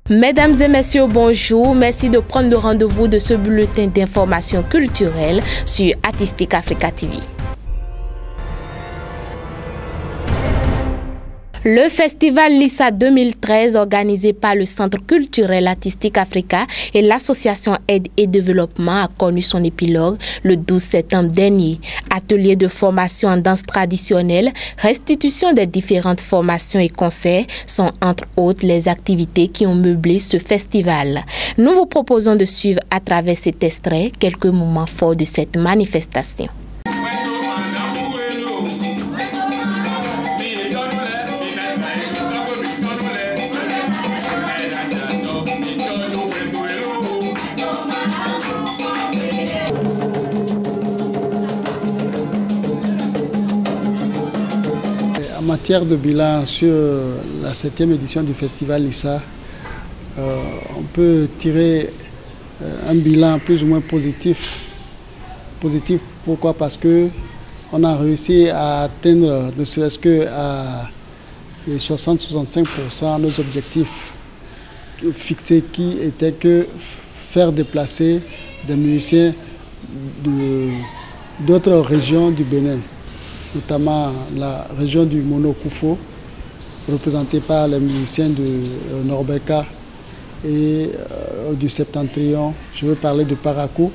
Mesdames et messieurs, bonjour. Merci de prendre le rendez-vous de ce bulletin d'information culturelle sur Artistic Africa TV. Le festival Lissa 2013, organisé par le Centre culturel Artistic Africa et l'association Aide et Développement, a connu son épilogue le 12 septembre dernier. Ateliers de formation en danse traditionnelle, restitution des différentes formations et concerts sont entre autres les activités qui ont meublé ce festival. Nous vous proposons de suivre à travers cet extrait quelques moments forts de cette manifestation. En matière de bilan sur la 7e édition du festival Lissa, on peut tirer un bilan plus ou moins positif. Positif pourquoi? Parce que on a réussi à atteindre ne serait-ce que à 60-65% nos objectifs fixés qui étaient que faire déplacer des musiciens d'autres régions du Bénin, notamment la région du Mono-Koufo, représentée par les musiciens de Norbeka et du Septentrion. Je veux parler de Parakou,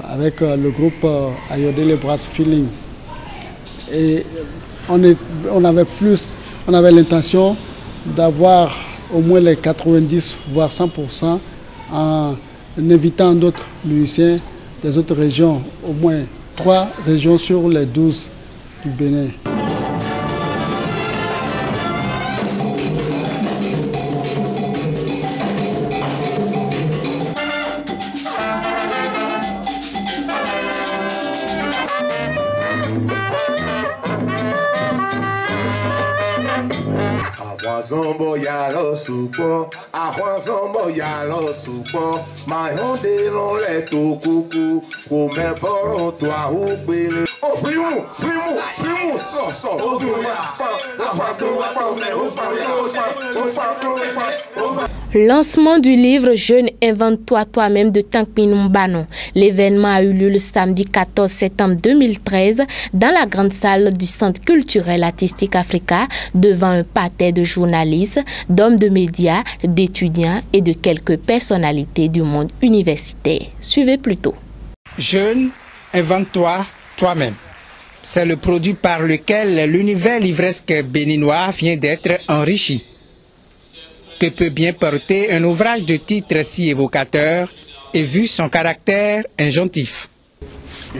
avec le groupe Ayodele Brass Feeling. Et on avait l'intention d'avoir au moins les 90 voire 100% en invitant d'autres musiciens des autres régions, au moins 3 régions sur les 12 du Bénin. Zombo ya lo supo, ahwa zombo ya lo supo, mahonde lon le to kuku, kome boron to ahubele. Oh primo, so, oh Lancement du livre Jeune, invente-toi toi-même de Tankpinou Banon. L'événement a eu lieu le samedi 14 septembre 2013 dans la grande salle du Centre culturel Artistic Africa devant un parterre de journalistes, d'hommes de médias, d'étudiants et de quelques personnalités du monde universitaire. Suivez plutôt. Jeune, invente-toi toi-même. C'est le produit par lequel l'univers livresque béninois vient d'être enrichi. Que peut bien porter un ouvrage de titre si évocateur et vu son caractère injonctif.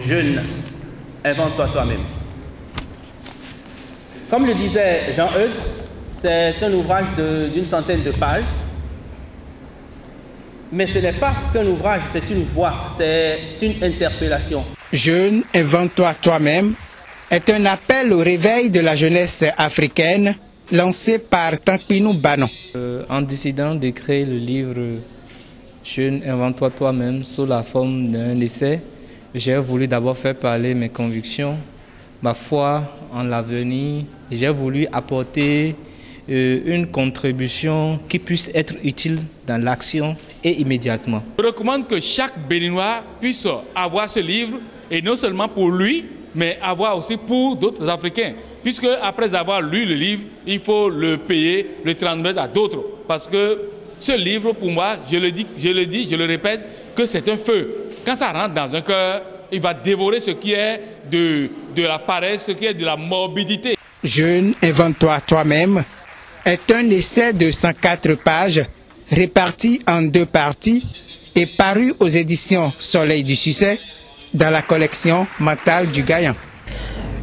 Jeune, invente-toi toi-même. Comme le disait Jean-Eudes, c'est un ouvrage d'une centaine de pages. Mais ce n'est pas qu'un ouvrage, c'est une voix, c'est une interpellation. Jeune, invente-toi toi-même est un appel au réveil de la jeunesse africaine lancé par Tankpinou Banon. En décidant de créer le livre Jeune, invente-toi toi-même sous la forme d'un essai, j'ai voulu d'abord faire parler mes convictions, ma foi en l'avenir. J'ai voulu apporter une contribution qui puisse être utile dans l'action et immédiatement. Je recommande que chaque Béninois puisse avoir ce livre, et non seulement pour lui, mais avoir aussi pour d'autres Africains. Puisque après avoir lu le livre, il faut le payer, le transmettre à d'autres. Parce que ce livre, pour moi, je le répète, que c'est un feu. Quand ça rentre dans un cœur, il va dévorer ce qui est de la paresse, ce qui est de la morbidité. Jeune, invente-toi toi-même est un essai de 104 pages réparti en 2 parties et paru aux éditions Soleil du Succès dans la collection Mental du Gaillan.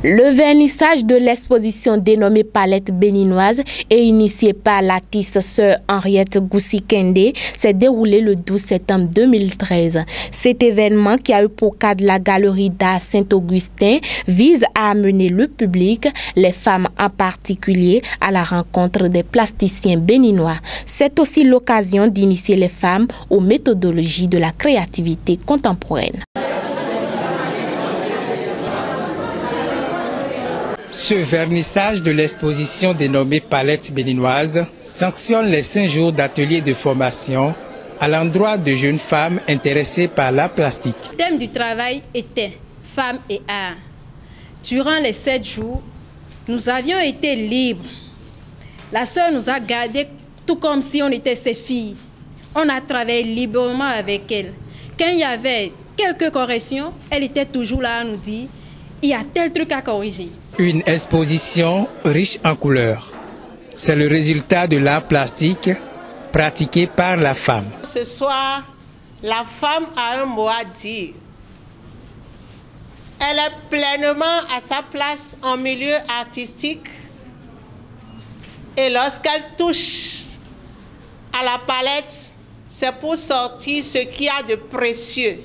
Le vernissage de l'exposition dénommée Palette béninoise et initiée par l'artiste sœur Henriette Goussi-Kende s'est déroulé le 12 septembre 2013. Cet événement, qui a eu pour cadre la galerie d'art Saint-Augustin, vise à amener le public, les femmes en particulier, à la rencontre des plasticiens béninois. C'est aussi l'occasion d'initier les femmes aux méthodologies de la créativité contemporaine. Ce vernissage de l'exposition dénommée Palette béninoise sanctionne les 5 jours d'ateliers de formation à l'endroit de jeunes femmes intéressées par l'art plastique. Le thème du travail était Femmes et art. Durant les 7 jours, nous avions été libres. La sœur nous a gardés tout comme si on était ses filles. On a travaillé librement avec elle. Quand il y avait quelques corrections, elle était toujours là à nous dire « il y a tel truc à corriger ». Une exposition riche en couleurs. C'est le résultat de l'art plastique pratiqué par la femme. Ce soir, la femme a un mot à dire. Elle est pleinement à sa place en milieu artistique. Et lorsqu'elle touche à la palette, c'est pour sortir ce qu'il y a de précieux.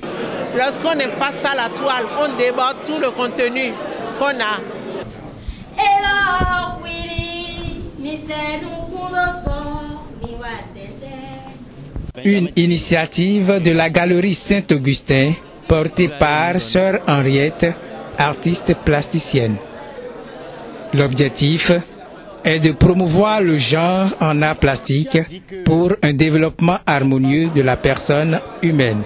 Lorsqu'on est face à la toile, on déborde tout le contenu qu'on a. Une initiative de la Galerie Saint-Augustin portée par Sœur Henriette, artiste plasticienne. L'objectif est de promouvoir le genre en art plastique pour un développement harmonieux de la personne humaine.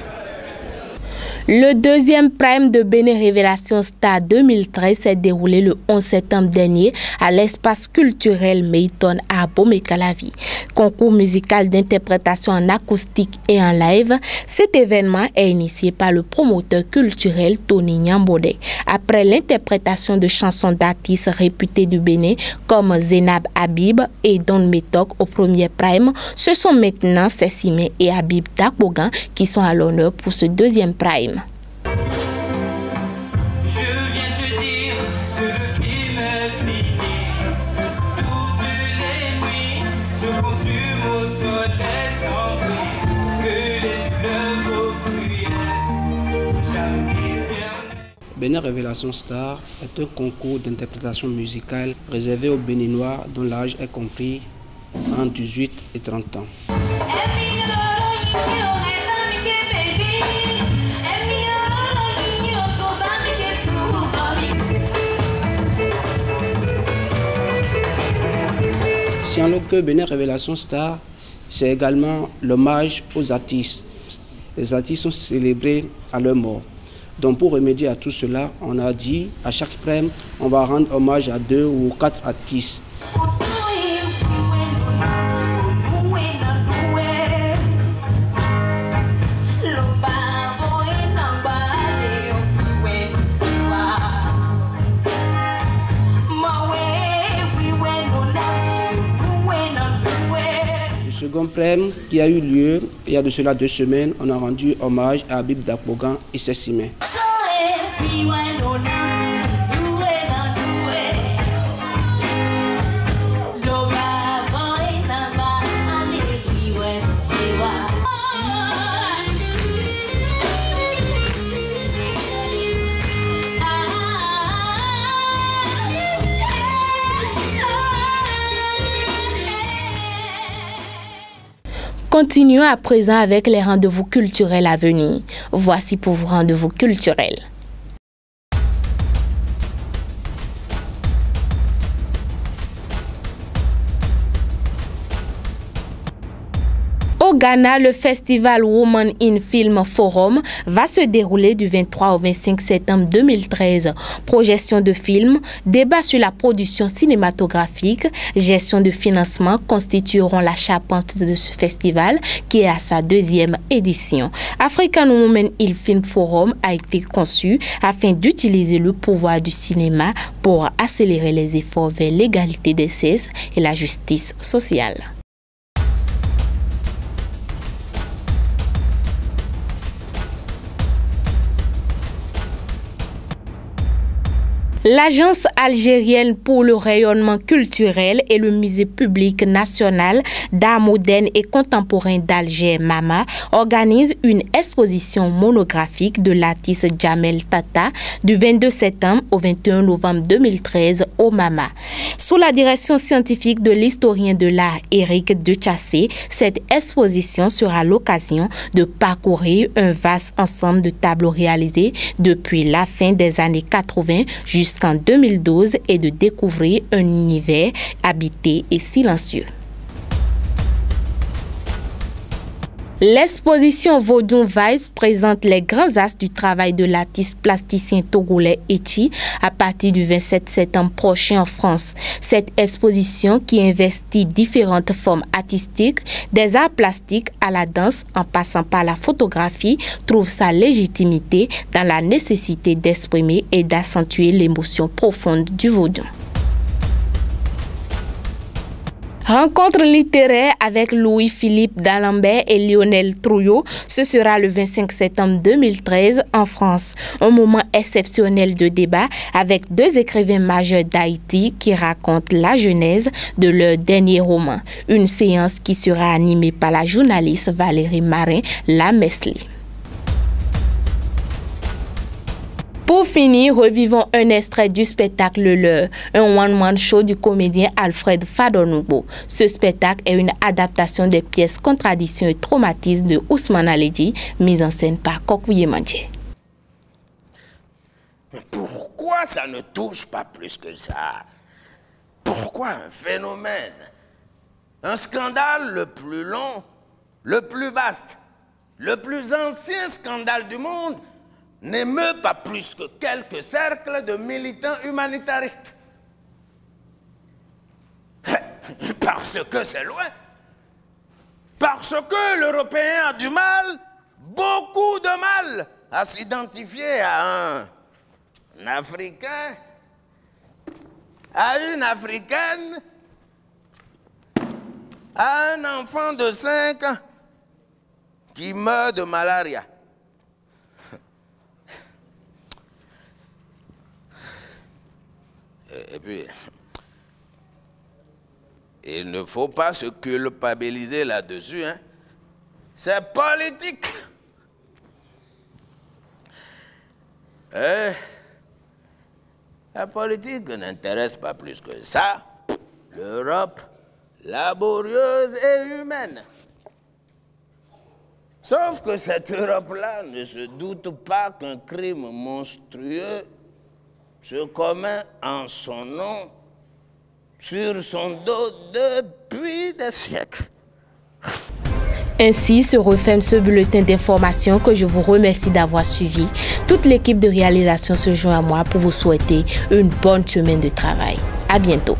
Le deuxième prime de Bénin Révélation Star 2013 s'est déroulé le 11 septembre dernier à l'espace culturel Meyton à Bomé-Calavi. Concours musical d'interprétation en acoustique et en live, cet événement est initié par le promoteur culturel Tony Nyambode. Après l'interprétation de chansons d'artistes réputés du Bénin comme Zénab Habib et Don Metok au premier prime, ce sont maintenant Sessimé et Habib Dakbogan qui sont à l'honneur pour ce deuxième prime. Bénin Révélation Star est un concours d'interprétation musicale réservé aux Béninois dont l'âge est compris entre 18 et 30 ans. Signalons que Bénin Révélation Star, c'est également l'hommage aux artistes. Les artistes sont célébrés à leur mort. Donc pour remédier à tout cela, on a dit à chaque prime, on va rendre hommage à 2 ou 4 artistes. Le second prime qui a eu lieu il y a de cela 2 semaines, on a rendu hommage à Habib Dakbogan et Sessimé. Continuons à présent avec les rendez-vous culturels à venir. Voici pour vos rendez-vous culturels. Au Ghana, le festival Women in Film Forum va se dérouler du 23 au 25 septembre 2013. Projection de films, débat sur la production cinématographique, gestion de financement constitueront la charpente de ce festival qui est à sa 2e édition. African Women in Film Forum a été conçu afin d'utiliser le pouvoir du cinéma pour accélérer les efforts vers l'égalité des sexes et la justice sociale. L'Agence algérienne pour le rayonnement culturel et le Musée public national d'art moderne et contemporain d'Alger, MAMA, organise une exposition monographique de l'artiste Jamel Tata du 22 septembre au 21 novembre 2013 au MAMA. Sous la direction scientifique de l'historien de l'art Éric Dechassé, cette exposition sera l'occasion de parcourir un vaste ensemble de tableaux réalisés depuis la fin des années 80 jusqu'à jusqu'en 2012 et de découvrir un univers habité et silencieux. L'exposition Vodun Vibes présente les grands astres du travail de l'artiste plasticien togolais Etchi à partir du 27 septembre prochain en France. Cette exposition qui investit différentes formes artistiques, des arts plastiques à la danse en passant par la photographie, trouve sa légitimité dans la nécessité d'exprimer et d'accentuer l'émotion profonde du vaudou. Rencontre littéraire avec Louis-Philippe d'Alembert et Lionel Trouillot, ce sera le 25 septembre 2013 en France. Un moment exceptionnel de débat avec deux écrivains majeurs d'Haïti qui racontent la genèse de leur dernier roman. Une séance qui sera animée par la journaliste Valérie Marin-Lamesli. Pour finir, revivons un extrait du spectacle Leur, un one-man show du comédien Alfred Fadonoubo. Ce spectacle est une adaptation des pièces Contradictions et Traumatismes de Ousmane Aledji, mise en scène par Kokouye Mandje. Mais pourquoi ça ne touche pas plus que ça? Pourquoi un phénomène, un scandale le plus long, le plus vaste, le plus ancien scandale du monde n'émeut pas plus que quelques cercles de militants humanitaristes? Parce que c'est loin. Parce que l'Européen a du mal, beaucoup de mal, à s'identifier à un Africain, à une Africaine, à un enfant de 5 ans qui meurt de malaria. Et puis, il ne faut pas se culpabiliser là-dessus, hein. C'est politique. La politique n'intéresse pas plus que ça l'Europe laborieuse et humaine. Sauf que cette Europe-là ne se doute pas qu'un crime monstrueux se commet en son nom, sur son dos depuis des siècles. Ainsi se referme ce bulletin d'information que je vous remercie d'avoir suivi. Toute l'équipe de réalisation se joint à moi pour vous souhaiter une bonne semaine de travail. À bientôt.